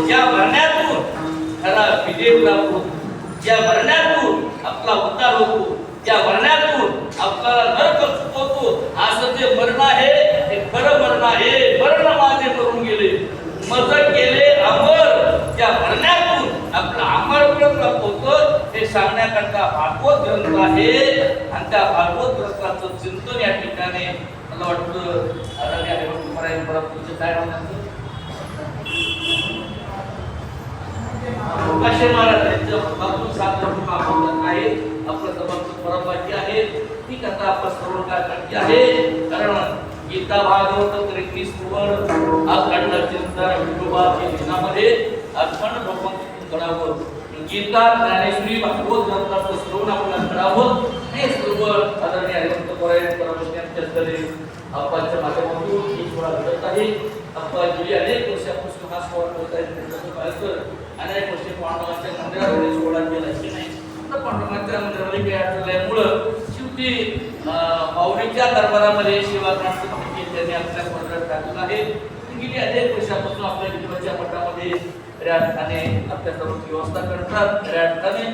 ज्या भरण्यातून खरा विजय प्राप्त होतो, ज्या भरण्यातून आपला उद्धार होतो, ज्या भरण्यातून आपल्याला नरक चुकवतो. असं जे मरण आहे हे खरं मरण आहे. मरण माझे करून गेले मज केले अमर, त्या भरण्यातून आपलं अमर प्राप्त होतं हे सांगण्याकरता भागवत ग्रंथ आहे. आणि त्या भागवत ग्रंथाचं चिंतन या ठिकाणी मला वाटतं आदरणीय हरिवंश महाराज काय म्हणतात काशे महाराज यांच्या बाबतीत साधन आहे. आपलं जबाबदार परंपरा आहे ती कथा आपण सर्व काय करते आहे. कारण गीता भागवत 33 वर अखंड चिंतन विठोबाच्या दिनामध्ये अखंड भगवंत करावं. गीता ज्ञानेश्वरी भागवत ग्रंथाचं श्रवण आपल्याला करावं. हे सर्व आदरणीय हरिवंश परमेश्वर यांच्या स्तरे आपल्या माध्यमातून ही सोहळा घडत आहे. आपण गेली अनेक वर्षापासून हा सोहळा करत आहे. अनेक वर्षे पांडवांच्या मंदिरामध्ये सोहळा केला की नाही. तर पांडवांच्या मंदिरामध्ये काय असल्यामुळं शेवटी पाहुणीच्या दरबारामध्ये सेवा करण्यासाठी त्यांनी आपल्या मंदिरात टाकलं आहे. गेली अनेक वर्षापासून आपल्या विठोबाच्या मठामध्ये राजधाने आपल्या सर्व व्यवस्था करतात. राजधाने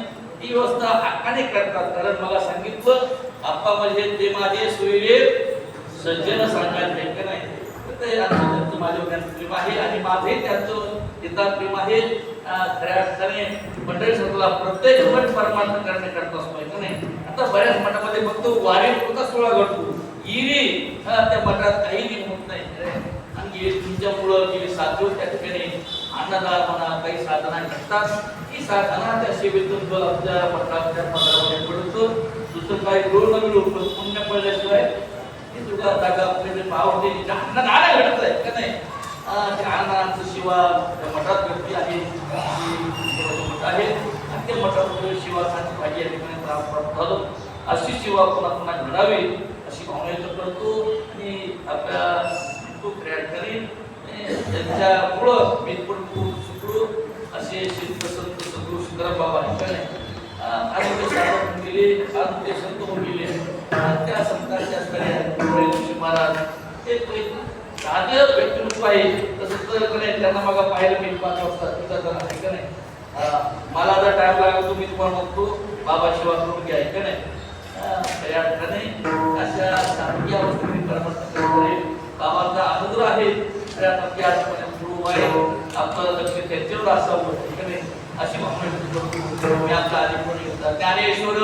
ही व्यवस्था हक्काने करतात. कारण मला सांगितलं आप्पा म्हणजे ते माझे सोयरे सज्जन सांगायचे का नाही. ते त्यांचं माझ्या प्रेम आहे आणि माझे त्यांचं पिता प्रेम आहे. खऱ्या अर्थाने मंडळी सर्वला प्रत्येक मठ परमार्थ करण्याकरता असतो का नाही. आता बऱ्याच मठामध्ये फक्त वारी पुरता सोहळा घडतो. इरी त्या मठात काही होत नाही. आणि तुमच्यामुळं गेली 7 दिवस त्या ठिकाणी अन्नदान म्हणा काही साधना करतात. ही साधना त्या सेवेतून जो आपल्या मठाच्या पदामध्ये पडतो. दुसरं काही रोड न मिळू पुण्य पडल्याशिवाय हे तुला जागा आपल्याला पावते अन्नदान घडत आहे का नाही. त्या अन्नदानाचं शिवा त्या मठात गर्दी आहे मठ आहे आणि त्या मठामध्ये शिवासाठी भाजी या ठिकाणी प्राप्त झालं. अशी शिवा पुन्हा पुन्हा घडावी अशी भावना व्यक्त करतो. आणि आपल्या त्यांच्यामुळं मी पण खूप सुखरू असे संत सद्गुरू सिद्धराम बाबा ठिकाणी आज ते साधक गेले, आज ते संत होऊन गेले. त्या संतांच्या स्तरी महाराज हे साधे व्यक्तिमत्व आहे. तसं तर त्यांना मला पाहायला मी 5 वाजता तिथं का नाही. मला जर टाइम लागला तुम्ही तुम्हाला म्हणतो बाबा सेवा करून घ्या का नाही. त्या ठिकाणी अशा शांती अवस्थेने परमार्थ करत बाबांचा अनुग्रह आहे. आपलं लक्ष त्यांच्यावर असावं ठीक आहे अशी भावना मी आपला आधी ज्ञानेश्वर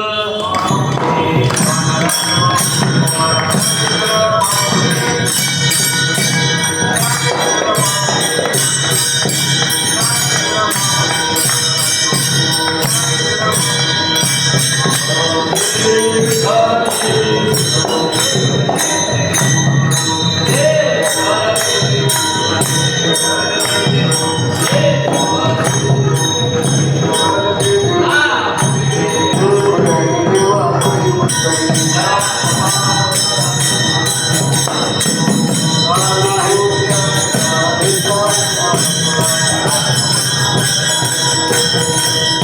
Thank you.